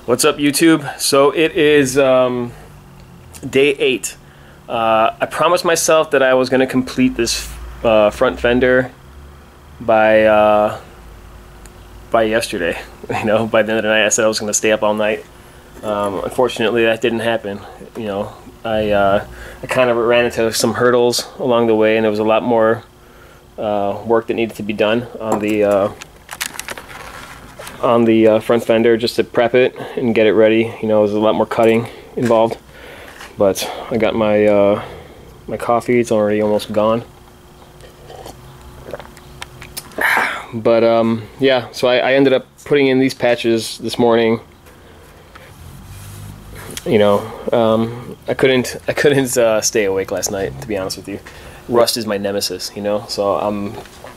What's up, YouTube? So it is day 8. I promised myself that I was going to complete this front fender by yesterday. You know, by the end of the night I said I was going to stay up all night. Unfortunately, that didn't happen. You know, I kind of ran into some hurdles along the way, and there was a lot more work that needed to be done on the front fender just to prep it and get it ready. You know, there's a lot more cutting involved. But I got my my coffee. It's already almost gone. But yeah, so I ended up putting in these patches this morning. You know, I couldn't stay awake last night, to be honest with you. Rust is my nemesis, you know, so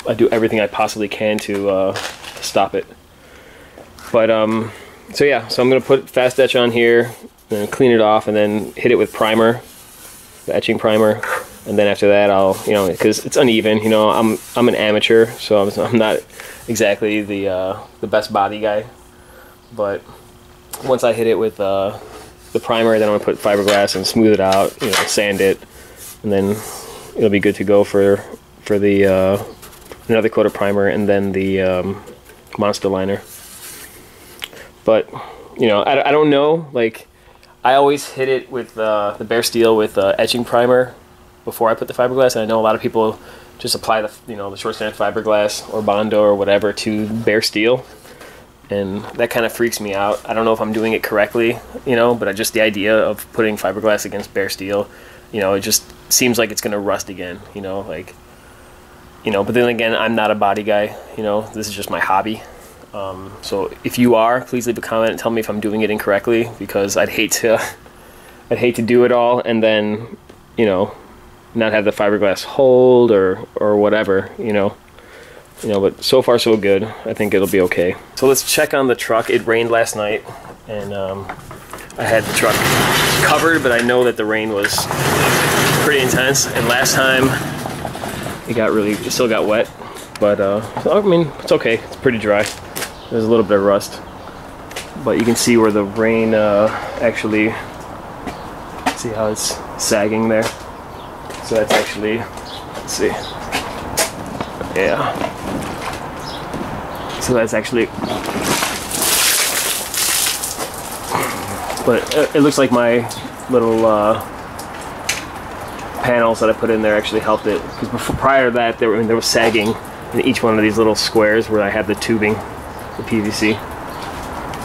I do everything I possibly can to stop it. But so yeah, so I'm gonna put Fast Etch on here and clean it off, and then hit it with primer, the etching primer, and then after that I'll, you know, because it's uneven, you know, I'm an amateur, so I'm not exactly the best body guy. But once I hit it with the primer, then I'm gonna put fiberglass and smooth it out, you know, sand it, and then it'll be good to go for the another coat of primer and then the monster liner. But you know, I don't know, like I always hit it with the bare steel with etching primer before I put the fiberglass, and I know a lot of people just apply the, you know, the short strand fiberglass or Bondo or whatever to bare steel, and that kind of freaks me out. I don't know if I'm doing it correctly, you know, but just the idea of putting fiberglass against bare steel, you know, it just seems like it's gonna rust again, you know, like, you know. But then again, I'm not a body guy, you know, this is just my hobby. So if you are, please leave a comment and tell me if I'm doing it incorrectly, because I'd hate to do it all and then, you know, not have the fiberglass hold or whatever, you know. But so far so good. I think it'll be okay. So let's check on the truck. It rained last night, and I had the truck covered, but I know that the rain was pretty intense, and last time it still got wet, but I mean, it's okay. It's pretty dry. There's a little bit of rust, but you can see where the rain actually, see how it's sagging there. So that's actually, let's see, yeah. So that's actually, but it looks like my little panels that I put in there actually helped it, because prior to that there was sagging in each one of these little squares where I had the tubing, the PVC.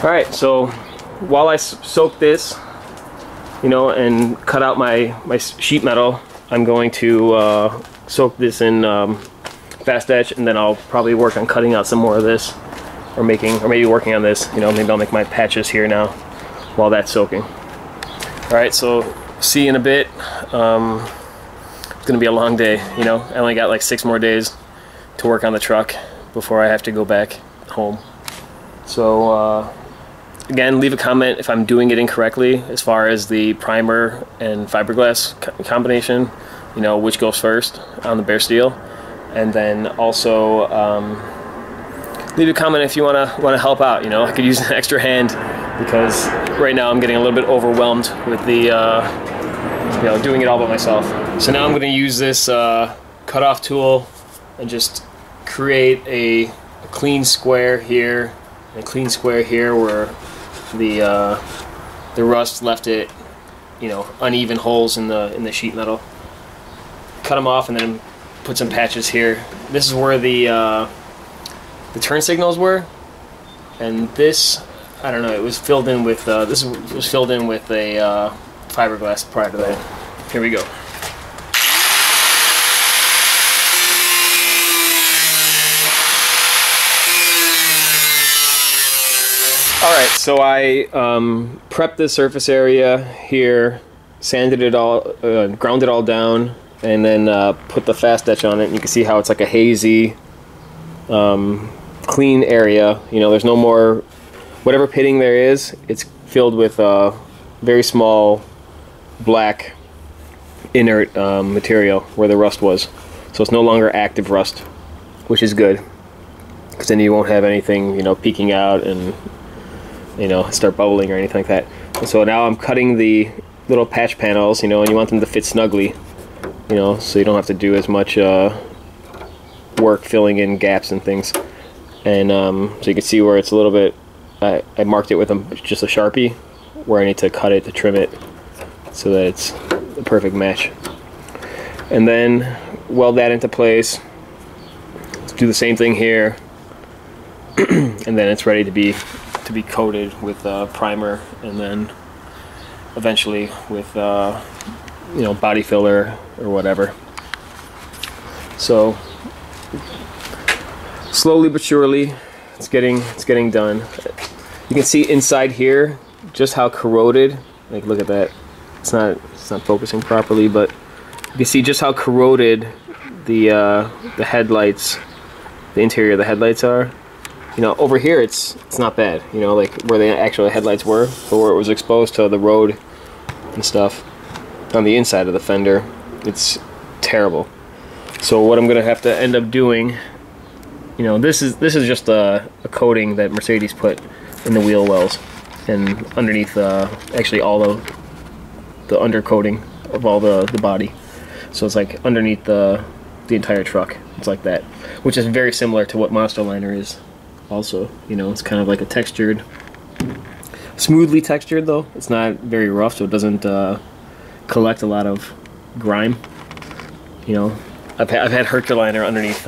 Alright, so while I soak this, you know, and cut out my sheet metal, I'm going to soak this in Fast Etch, and then I'll probably work on cutting out some more of this, or maybe working on this, you know, maybe I'll make my patches here now while that's soaking. Alright, so see you in a bit. It's gonna be a long day, you know. I only got like 6 more days to work on the truck before I have to go back home. So again, leave a comment if I'm doing it incorrectly as far as the primer and fiberglass combination, you know, which goes first on the bare steel. And then also leave a comment if you want to help out. You know, I could use an extra hand, because right now I'm getting a little bit overwhelmed with the you know, doing it all by myself. So now I'm going to use this cutoff tool and just create a clean square here, and a clean square here where the rust left it, you know, uneven holes in the sheet metal. Cut them off and then put some patches here. This is where the turn signals were, and this, I don't know, it was filled in with this was filled in with a fiberglass prior to that. Here we go. Alright, so I prepped the surface area here, sanded it all, ground it all down, and then put the Fast Etch on it, and you can see how it's like a hazy, clean area. You know, there's no more, whatever pitting there is, it's filled with very small black inert material where the rust was. So it's no longer active rust, which is good, because then you won't have anything, you know, peeking out and you know, start bubbling or anything like that. And so now I'm cutting the little patch panels, you know, and you want them to fit snugly, you know, so you don't have to do as much work filling in gaps and things. And so you can see where it's a little bit, I marked it with just a Sharpie where I need to cut it to trim it so that it's the perfect match. And then weld that into place. Let's do the same thing here. And then it's ready to be coated with primer, and then eventually with you know, body filler or whatever. So slowly but surely it's getting done. You can see inside here just how corroded, like look at that, it's not focusing properly, but you can see just how corroded the headlights, the interior of the headlights are. You know, over here it's not bad, you know, like where the actual headlights were, but where it was exposed to the road and stuff on the inside of the fender, it's terrible. So what I'm gonna have to end up doing, you know, this is just a coating that Mercedes put in the wheel wells and underneath actually all the undercoating of all the body. So it's like underneath the entire truck. It's like that, which is very similar to what Monster Liner is also. You know, it's kind of like a textured, smoothly textured though. It's not very rough, so it doesn't collect a lot of grime. You know, I've had Herculiner underneath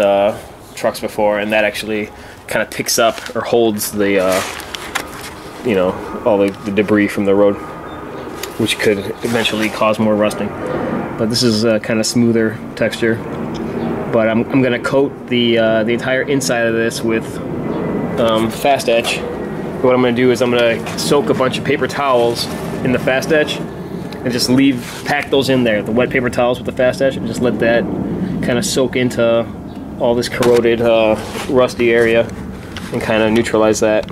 trucks before, and that actually kind of picks up or holds the you know, all the debris from the road, which could eventually cause more rusting. But this is a kind of smoother texture. But I'm gonna coat the entire inside of this with Fast Etch. What I'm gonna do is I'm gonna soak a bunch of paper towels in the Fast Etch and just pack those in there, the wet paper towels with the Fast Etch, and just let that kind of soak into all this corroded, rusty area and kind of neutralize that,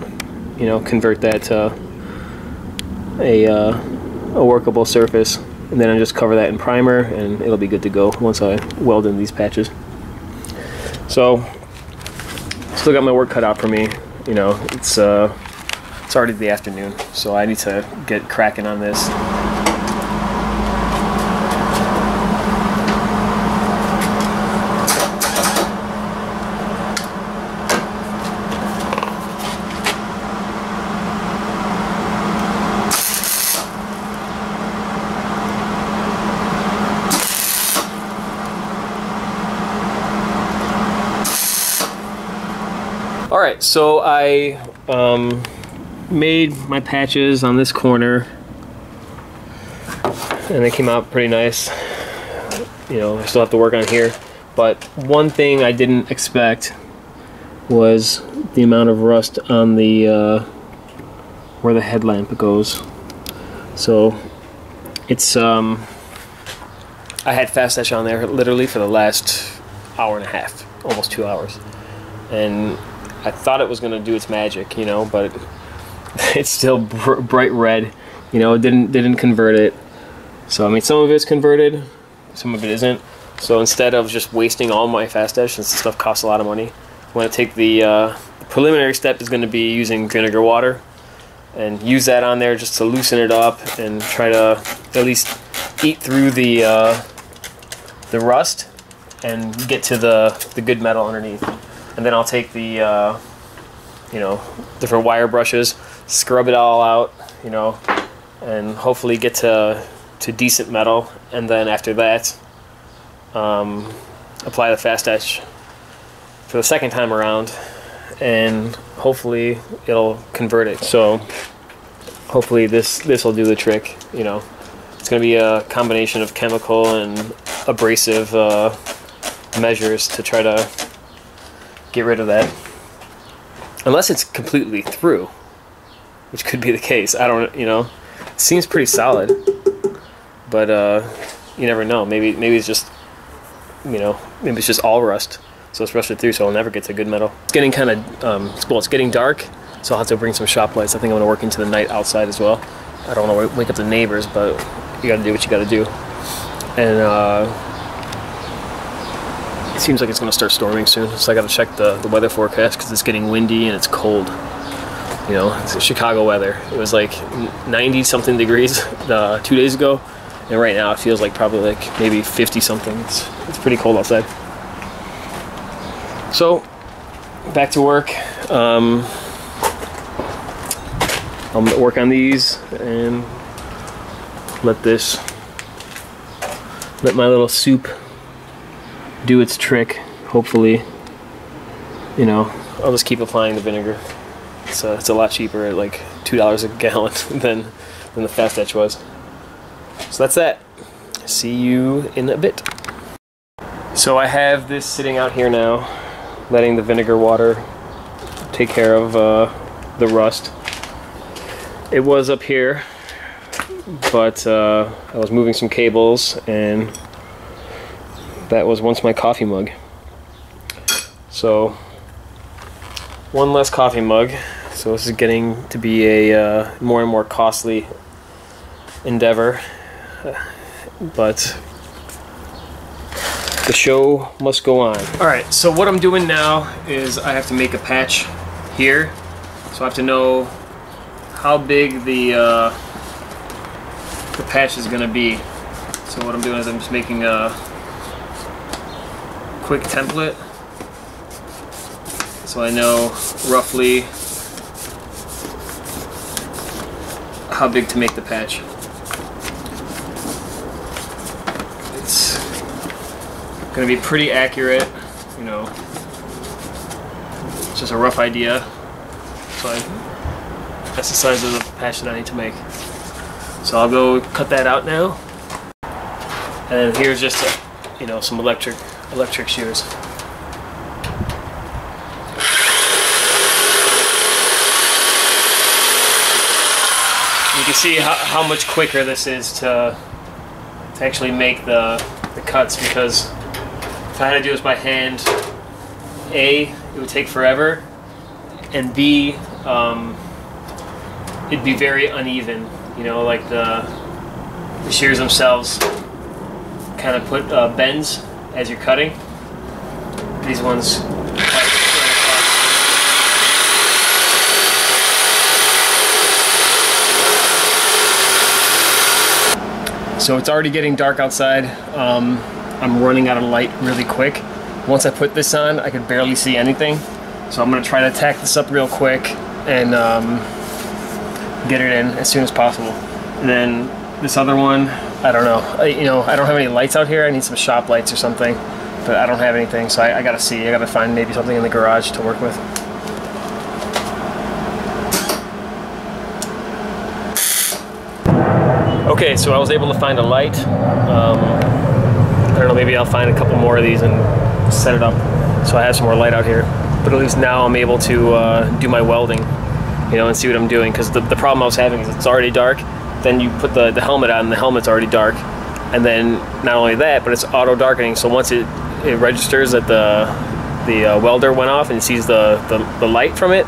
you know, convert that to a workable surface. And then I just cover that in primer and it'll be good to go once I weld in these patches. So, still got my work cut out for me. You know, it's already the afternoon, so I need to get cracking on this. Alright, so I made my patches on this corner and they came out pretty nice. You know, I still have to work on here, but one thing I didn't expect was the amount of rust on the where the headlamp goes. So it's I had Fast Etch on there literally for the last hour and a half, almost 2 hours, and I thought it was going to do its magic, you know, but it's still bright red. You know, it didn't convert it. So I mean, some of it's converted, some of it isn't. So instead of just wasting all my Fast Etch, since this stuff costs a lot of money, I'm going to take the preliminary step is going to be using vinegar water and use that on there just to loosen it up and try to at least eat through the rust and get to the good metal underneath. And then I'll take the, you know, different wire brushes, scrub it all out, you know, and hopefully get to decent metal. And then after that, apply the Fast Etch for the second time around, and hopefully it'll convert it. So hopefully this will do the trick, you know. It's going to be a combination of chemical and abrasive measures to try to get rid of that, unless it's completely through, which could be the case. I don't, you know, it seems pretty solid, but you never know. Maybe it's just, you know, maybe it's just all rust, so it's rusted through, so I'll never get to good metal. It's getting kind of well, it's getting dark, so I'll have to bring some shop lights. I think I'm gonna work into the night outside as well. I don't want to wake up the neighbors, but you got to do what you got to do. And it seems like it's going to start storming soon, so I got to check the weather forecast because it's getting windy and it's cold. You know, it's Chicago weather. It was like 90 something degrees 2 days ago, and right now it feels like probably like maybe 50 something. It's pretty cold outside. So back to work. I'm gonna work on these and let my little soup do its trick. Hopefully, you know, I'll just keep applying the vinegar. It's a lot cheaper at like $2 a gallon than the Fast Etch was. So that's that. See you in a bit. So I have this sitting out here now, letting the vinegar water take care of the rust. It was up here, but I was moving some cables, and that was once my coffee mug. So one less coffee mug. So this is getting to be a more and more costly endeavor, but the show must go on. Alright, so what I'm doing now is I have to make a patch here. So I have to know how big the patch is going to be. So what I'm doing is I'm just making a quick template, so I know roughly how big to make the patch. It's going to be pretty accurate, you know. It's just a rough idea. So that's the size of the patch that I need to make. So I'll go cut that out now. And here's just you know, some electric shears. You can see how much quicker this is to actually make the cuts, because if I had to do this by hand, A, it would take forever, and B, it'd be very uneven. You know, like the shears themselves kind of put bends as you're cutting. These ones so it's already getting dark outside. I'm running out of light really quick. Once I put this on, I could barely see anything. So I'm gonna try to tack this up real quick and get it in as soon as possible. And then this other one, I don't know. You know, I don't have any lights out here. I need some shop lights or something, but I don't have anything. So I gotta see. I gotta find maybe something in the garage to work with. Okay, so I was able to find a light. I don't know, maybe I'll find a couple more of these and set it up so I have some more light out here. But at least now I'm able to do my welding, you know, and see what I'm doing. Because the problem I was having is it's already dark. Then you put the helmet on and the helmet's already dark. And then not only that, but it's auto darkening. So once it registers that the welder went off and sees the light from it,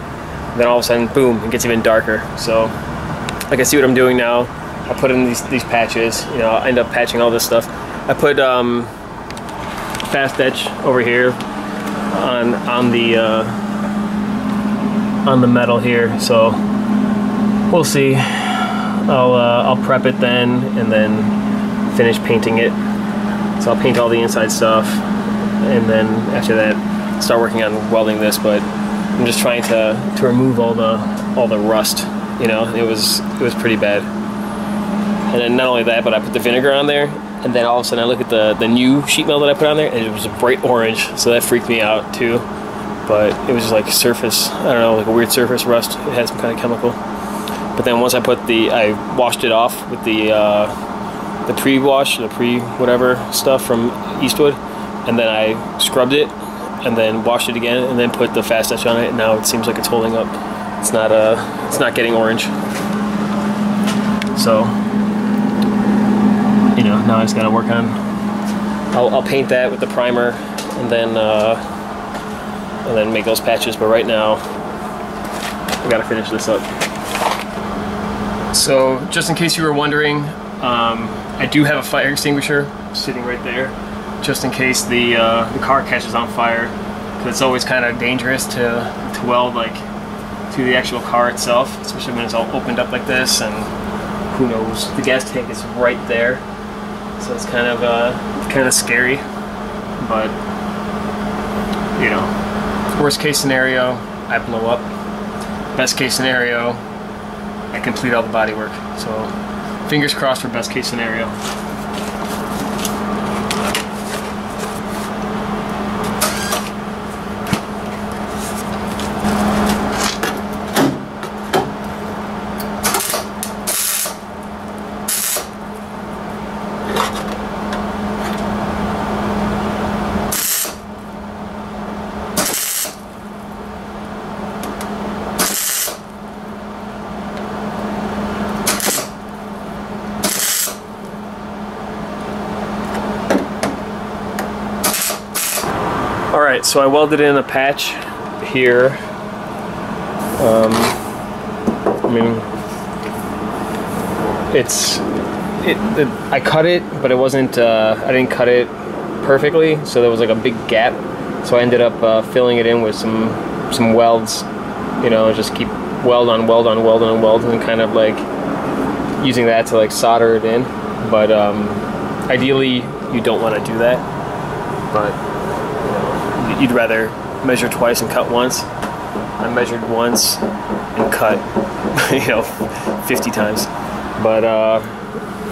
then all of a sudden, boom, it gets even darker. So I can see what I'm doing now. I put in these patches, you know, I'll end up patching all this stuff. I put Fast Etch over here on the metal here, so we'll see. I'll prep it then and then finish painting it. So I'll paint all the inside stuff, and then after that start working on welding this. But I'm just trying to remove all the rust. You know, it was pretty bad. And then not only that, but I put the vinegar on there, and then all of a sudden I look at the new sheet metal that I put on there, and it was a bright orange, so that freaked me out too. But it was just like surface, I don't know, like a weird surface rust. It had some kind of chemical. But then once I washed it off with the pre-wash, the pre-whatever stuff from Eastwood, and then I scrubbed it, and then washed it again, and then put the Fast Etch on it, and now it seems like it's holding up. It's not getting orange. So, you know, now I just gotta work on. I'll paint that with the primer, and then make those patches. But right now, I gotta finish this up. So, just in case you were wondering, I do have a fire extinguisher sitting right there, just in case the car catches on fire. Because it's always kind of dangerous to weld like to the actual car itself, especially when it's all opened up like this, and who knows, the gas tank is right there, so it's kind of scary. But you know, worst case scenario, I blow up. Best case scenario, I complete all the body work. So fingers crossed for best case scenario. Alright, so I welded in a patch here. I mean, I cut it, but it wasn't, I didn't cut it perfectly, so there was like a big gap. So I ended up filling it in with some welds, you know, just keep weld on weld on weld on weld, and kind of like using that to like solder it in. But ideally, you don't want to do that. But you'd rather measure twice and cut once. I measured once and cut, you know, 50 times. But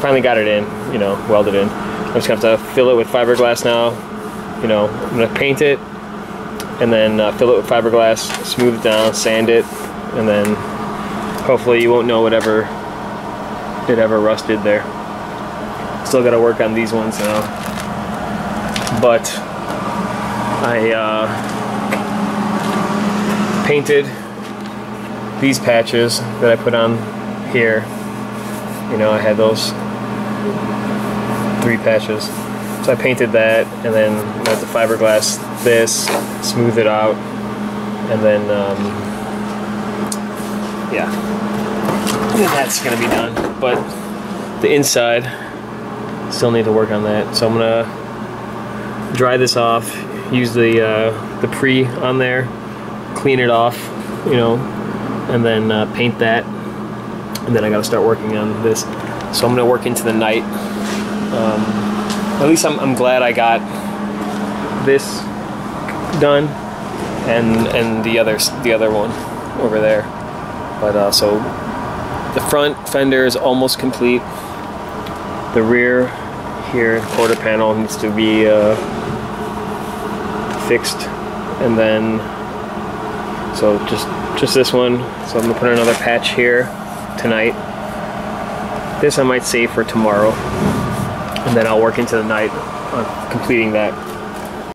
finally got it in, you know, welded in. I'm just gonna have to fill it with fiberglass now. You know, I'm gonna paint it and then fill it with fiberglass, smooth it down, sand it, and then hopefully you won't know whatever it ever rusted there. Still gotta work on these ones now. But I painted these patches that I put on here. You know, I had those 3 patches. So I painted that, and then I have to fiberglass this, smooth it out, and then, yeah, that's gonna be done. But the inside, still need to work on that. So I'm gonna dry this off, use the pre on there, clean it off, you know, and then paint that, and then I gotta start working on this. So I'm gonna work into the night. At least I'm glad I got this done, and the other one over there. But so the front fender is almost complete. The rear here, quarter panel, needs to be fixed, and then so just this one. So I'm gonna put another patch here tonight. This I might save for tomorrow, and then I'll work into the night on completing that.